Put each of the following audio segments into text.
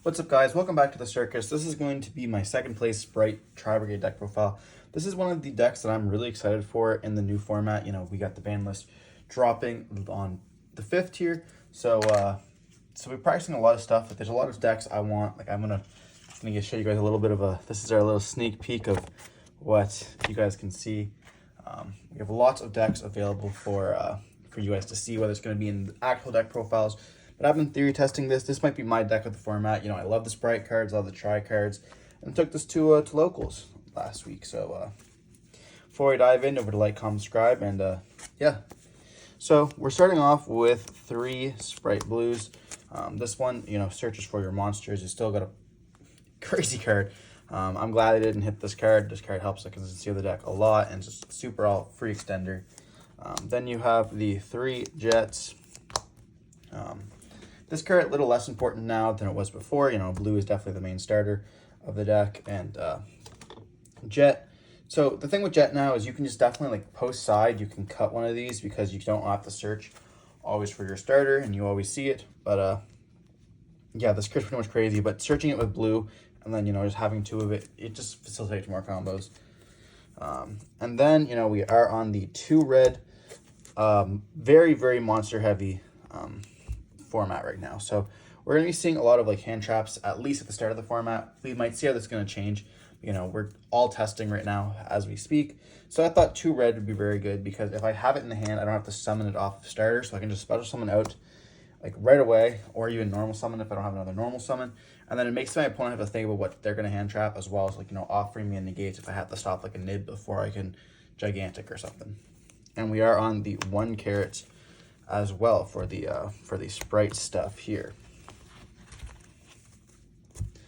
What's up, guys? Welcome back to the Circus. This is going to be my second place Spright Tri-Brigade deck profile. This is one of the decks that I'm really excited for in the new format. You know, we got the ban list dropping on the 5th here. So we're practicing a lot of stuff, but there's a lot of decks I want. Like, I'm gonna show you guys a little bit of this is our little sneak peek of what you guys can see. We have lots of decks available for you guys to see, whether it's going to be in the actual deck profiles. But I've been theory testing this. This might be my deck of the format. You know, I love the Spright cards, love the Tri cards, and took this to locals last week. So before we dive in, don't forget to like, comment, subscribe, and yeah. So we're starting off with 3 Spright Blues. This one, you know, searches for your monsters. You still got a crazy card. I'm glad I didn't hit this card. This card helps the consistency of the deck a lot, and it's just super all free extender. Then you have the 3 Jets. This card a little less important now than it was before. You know, blue is definitely the main starter of the deck, and Jet. So the thing with Jet now is you can just definitely, like, post side, you can cut one of these because you don't have to search always for your starter, and you always see it. But yeah, this card's pretty much crazy, but searching it with blue and then, you know, just having 2 of it, it just facilitates more combos. And then, you know, we are on the 2 red, very, very monster heavy format right now. So we're going to be seeing a lot of, like, hand traps, at least at the start of the format. We might see how this is going to change. You know, we're all testing right now as we speak. So I thought 2 red would be very good because if I have it in the hand, I don't have to summon it off of starter. So I can just special summon out, like, right away, or even normal summon if I don't have another normal summon. And then it makes my opponent have to think about what they're going to hand trap, as well as, like, you know, offering me a negate if I have to stop, like, a nib before I can gigantic or something. And we are on the 1 carat as well for the Spright stuff here.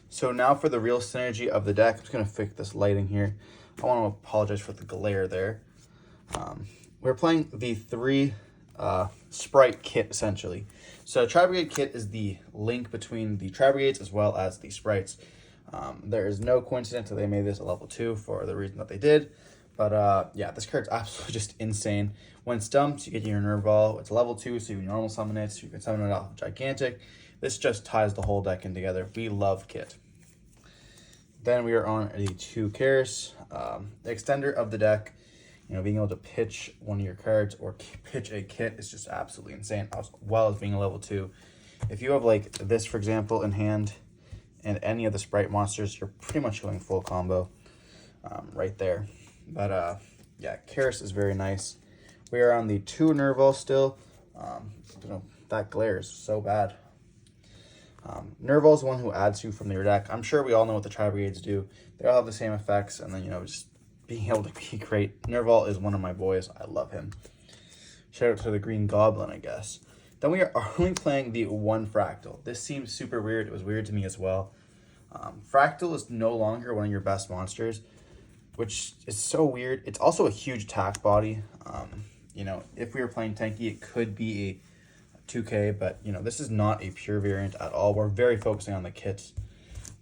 So now for the real synergy of the deck. I'm just going to fix this lighting here. I want to apologize for the glare there. We're playing the 3 Spright kit, essentially. So Tri-Brigade kit is the link between the Tri-Brigades as well as the Sprights. There is no coincidence that they made this a level 2 for the reason that they did. But yeah, this card's absolutely just insane. When stumps, you get your Nerve Ball. It's level 2, so you can normal summon it, so you can summon it off of Gigantic. This just ties the whole deck in together. We love kit. Then we are on the 2 Karis, the extender of the deck. You know, being able to pitch one of your cards or pitch a kit is just absolutely insane, as well as being a level 2. If you have, like, this, for example, in hand, and any of the Spright monsters, you're pretty much going full combo right there. But yeah, Karis is very nice. We are on the 2 Nerval still. You know, that glare is so bad. Nerval is the one who adds 2 from their deck. I'm sure we all know what the Tri-Brigades do. They all have the same effects, and then, you know, just being able to be great. Nerval is one of my boys. I love him. Shout out to the Green Goblin, I guess. Then we are only playing the 1 Fractal. This seems super weird. It was weird to me as well. Fractal is no longer one of your best monsters, which is so weird. It's also a huge attack body. You know, if we were playing tanky, it could be a 2K, but, you know, this is not a pure variant at all. We're very focusing on the kits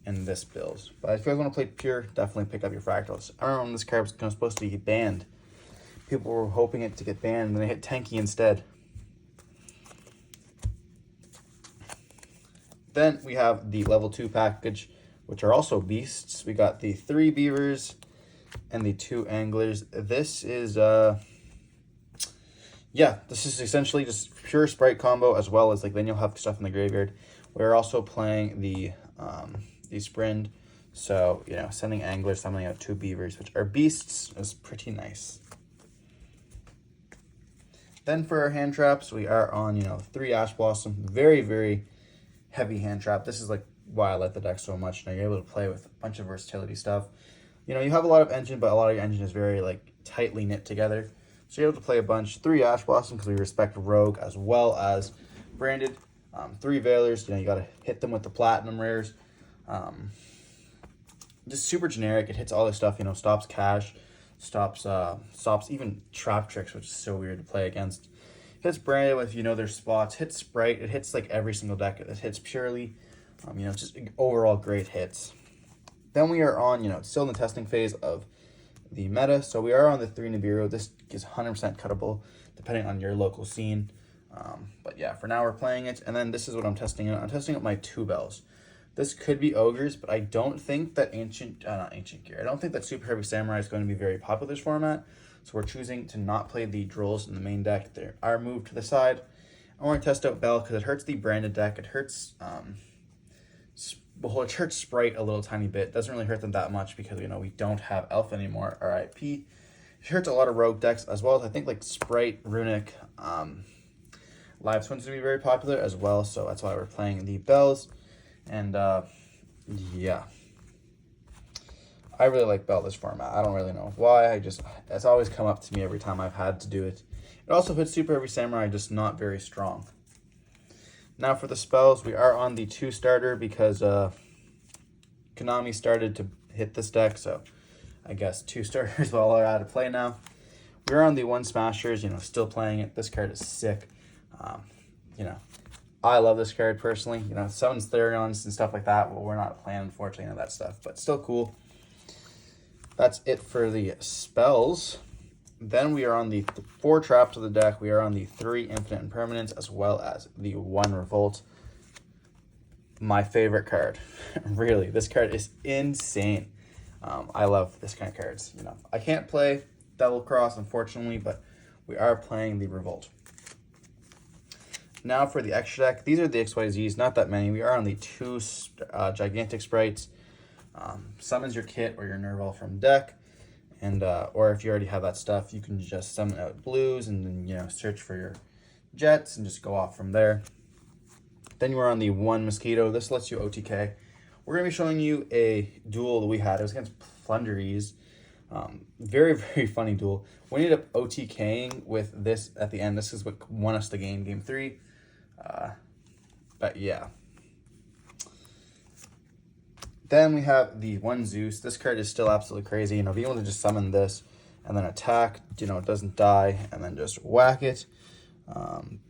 in this build. But if you guys want to play pure, definitely pick up your Fractals. I remember when this card was supposed to be banned. People were hoping it to get banned, and they hit tanky instead. Then we have the level 2 package, which are also beasts. We got the 3 Beavers and the 2 Anglers. This is yeah, this is essentially just pure Spright combo, as well as, like, then you'll have stuff in the graveyard. We're also playing the Sprind, so, you know, sending Anglers, summoning out 2 Beavers, which are beasts, is pretty nice. Then for our hand traps, we are on, you know, 3 Ash Blossom, very, very heavy hand trap. This is, like, why I like the deck so much. Now you're able to play with a bunch of versatility stuff. You know, you have a lot of engine, but a lot of your engine is very, like, tightly knit together. So you're able to play a bunch. 3 Ash Blossom, because we respect Rogue as well as Branded. 3 Veilers, you know, you got to hit them with the Platinum rares. Just super generic. It hits all this stuff, you know, stops Cash, stops even Trap Tricks, which is so weird to play against. Hits Branded with, you know, their spots. Hits Spright. It hits, like, every single deck. It hits purely. You know, just overall great hits. Then we are on, you know, still in the testing phase of the meta. So we are on the 3 Nibiru. This is 100% cuttable depending on your local scene. But yeah, for now we're playing it. And then this is what I'm testing out. I'm testing out my 2 bells. This could be ogres, but I don't think that not ancient gear. I don't think that super heavy samurai is going to be very popular this format. So we're choosing to not play the drolls in the main deck. They are moved to the side. I want to test out Bell because it hurts the branded deck. It hurts it hurts Spright a little tiny bit. Doesn't really hurt them that much because we don't have Elf anymore. RIP. It hurts a lot of rogue decks as well as I think like Spright, Runic, Live Swing's gonna be very popular as well. So that's why we're playing the Bells. And yeah, I really like Bell this format. I don't really know why. It's always come up to me every time I've had to do it. It also hits super heavy samurai, just not very strong. Now for the spells, we are on the 2 starter because Konami started to hit this deck, so I guess 2 starters while are out of play now. We're on the 1 smashers, still playing it. This card is sick. I love this card personally. Summons Therions and stuff like that. Well, we're not playing, unfortunately, none of that stuff, but still cool. That's it for the spells. Then we are on the 4 traps of the deck. We are on the 3 infinite impermanence as well as the 1 revolt. My favorite card. Really, this card is insane. I love this kind of cards. I can't play Devil Cross, unfortunately, but we are playing the revolt. Now for the extra deck, these are the XYZs, not that many. We are on the 2 gigantic sprites. Summons your kit or your Nerval from deck, and or if you already have that stuff, you can just summon out blues and then search for your jets and just go off from there. Then we're on the 1 mosquito. This lets you OTK. We're gonna be showing you a duel that we had. It was against Plunderies. Very, very funny duel. We ended up OTKing with this at the end. This is what won us the game 3. But yeah. Then we have the 1 Zeus. This card is still absolutely crazy. Being able to just summon this and then attack, it doesn't die, and then just whack it. Then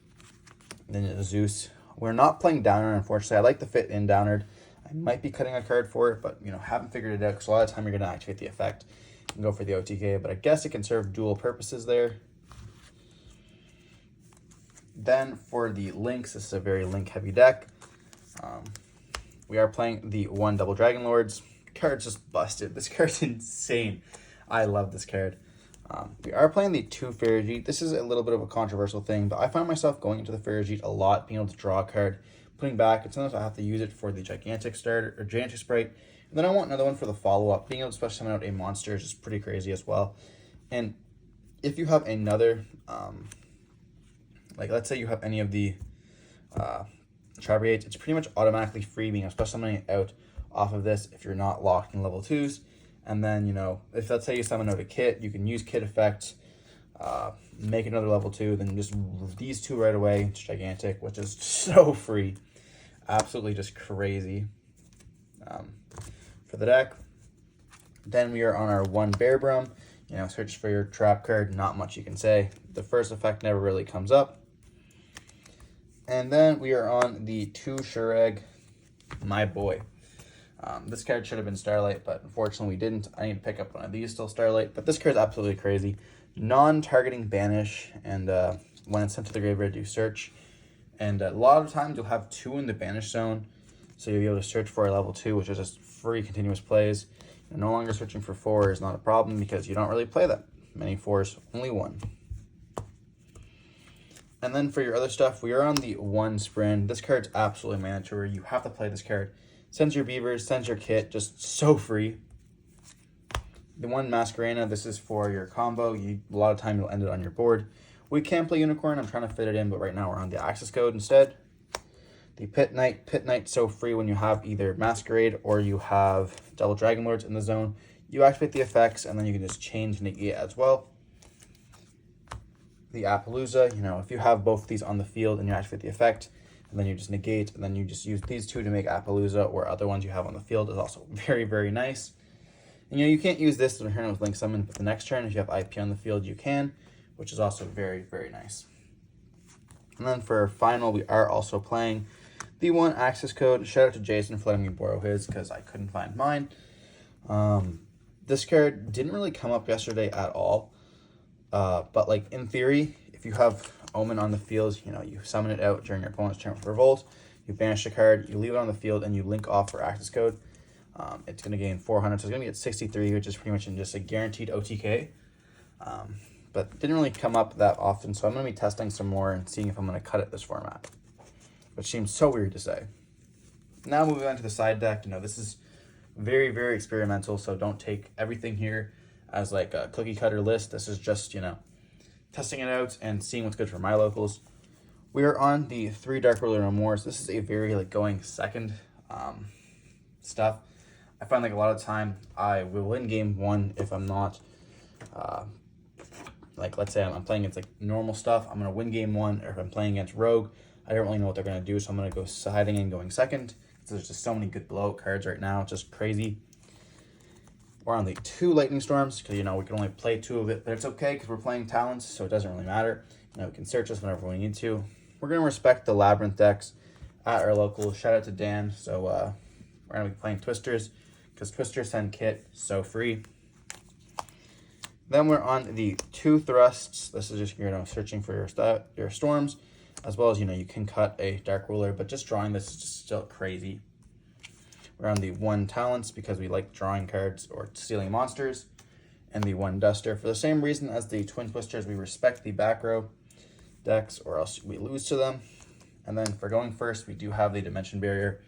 it's Zeus. We're not playing Downer, unfortunately. I like the fit in Downer. I might be cutting a card for it, but haven't figured it out because a lot of the time you're going to activate the effect and go for the OTK, but I guess it can serve dual purposes there. Then for the links, this is a very link heavy deck. We are playing the 1 Double Dragon Lords. Card's just busted. This card's insane. I love this card. We are playing the 2 Ferrojeet. This is a little bit of a controversial thing, but I find myself going into the Ferrojeet a lot, being able to draw a card, putting back, and sometimes I have to use it for the gigantic starter or gigantic sprite. And then I want another one for the follow-up. Being able to special summon out a monster is just pretty crazy as well. And if you have another, like let's say you have any of the Tri-Brigades, it's pretty much automatically free being able to special summoning it out off of this if you're not locked in level 2s. And then, if let's say you summon out a kit, you can use kit effects, make another level 2, then just these 2 right away. It's gigantic, which is so free. Absolutely just crazy. For the deck. Then we are on our 1 Bear Brum. Search for your trap card. Not much you can say. The first effect never really comes up. And then we are on the 2 Shureg, my boy. This card should have been Starlight, but unfortunately we didn't. I need to pick up one of these still Starlight, but this card is absolutely crazy. Non-targeting banish, and when it's sent to the graveyard, do search. And a lot of times you'll have 2 in the banish zone, so you'll be able to search for a level 2, which is just free continuous plays. No longer searching for 4 is not a problem because you don't really play that many 4s, only 1. And then for your other stuff, we are on the 1 Sprint. This card's absolutely mandatory. You have to play this card. Sends your beavers, sends your kit, just so free. The 1 Masquerena, this is for your combo. A lot of time you'll end it on your board. We can play Unicorn. I'm trying to fit it in, but right now we're on the Access Code instead. The Pit Knight's so free when you have either Masquerade or you have Double Dragon Lords in the zone. You activate the effects, and then you can just change negate as well. The Appaloosa, if you have both of these on the field and you activate the effect, and then you just negate, and then you just use these 2 to make Appaloosa, or other ones you have on the field is also very, very nice. And you can't use this to turn with Link Summon, but the next turn, if you have IP on the field, you can, which is also very, very nice. And then for final, we are also playing the 1 Access Code. Shout out to Jason for letting me borrow his because I couldn't find mine. This card didn't really come up yesterday at all. But in theory, if you have Omen on the field, you summon it out during your opponent's turn with Revolt. you banish a card, you leave it on the field, and you link off for access code. It's going to gain 400, so it's going to get 63, which is pretty much just a guaranteed OTK. But didn't really come up that often, so I'm going to be testing some more and seeing if I'm going to cut it this format, which seems so weird to say. Now moving on to the side deck, this is very, very experimental, so don't take everything here as like a cookie cutter list. This is just, testing it out and seeing what's good for my locals. We are on the 3 Dark Ruler No Mores. This is a very going second stuff. I find a lot of time I will win game 1 if I'm not, let's say I'm playing against normal stuff, I'm going to win game 1, or if I'm playing against Rogue, I don't really know what they're going to do, so I'm going to go siding and going second. There's just so many good blowout cards right now, it's just crazy. We're on the 2 Lightning Storms, because, we can only play 2 of it, but it's okay, because we're playing Talents, so it doesn't really matter. We can search us whenever we need to. We're going to respect the Labyrinth decks at our local. Shout out to Dan. So we're going to be playing Twisters, because Twisters send kit, so free. Then we're on the 2 Thrusts. This is just, searching for your storms, as well as, you can cut a Dark Ruler, but just drawing this is just still crazy. We're on the 1 Talents, because we like drawing cards or stealing monsters, and the 1 Duster. For the same reason as the Twin Twisters, we respect the back row decks, or else we lose to them. And then for going first, we do have the Dimension Barrier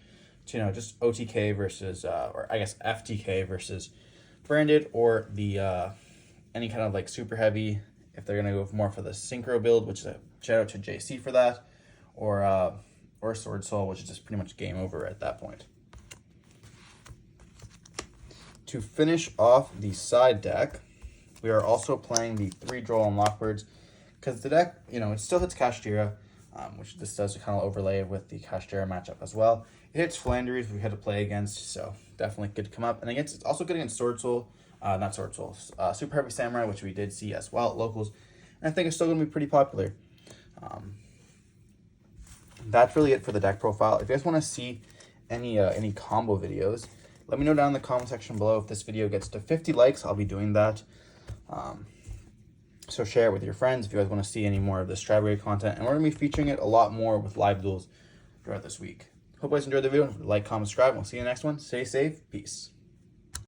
to, just OTK versus, or I guess FTK versus Branded, or the any kind of super heavy, if they're going to go more for the Synchro build, which is a shout out to JC for that, or Sword Soul, which is just pretty much game over at that point. To finish off the side deck, we are also playing the 3 Droll and Lockbirds, because the deck, it still hits Kashtira, which this does kind of overlay with the Kashtira matchup as well. It hits Flanders, we had to play against, so definitely good to come up. And it's also good against Sword Soul, not Sword Soul, Super Heavy Samurai, which we did see as well at locals. And I think it's still going to be pretty popular. That's really it for the deck profile. If you guys want to see any combo videos, let me know down in the comment section below. If this video gets to 50 likes, I'll be doing that. So share it with your friends if you guys want to see any more of this Tri-Brigade content. And we're going to be featuring it a lot more with live duels throughout this week. Hope you guys enjoyed the video. Like, comment, subscribe. We'll see you in the next one. Stay safe. Peace.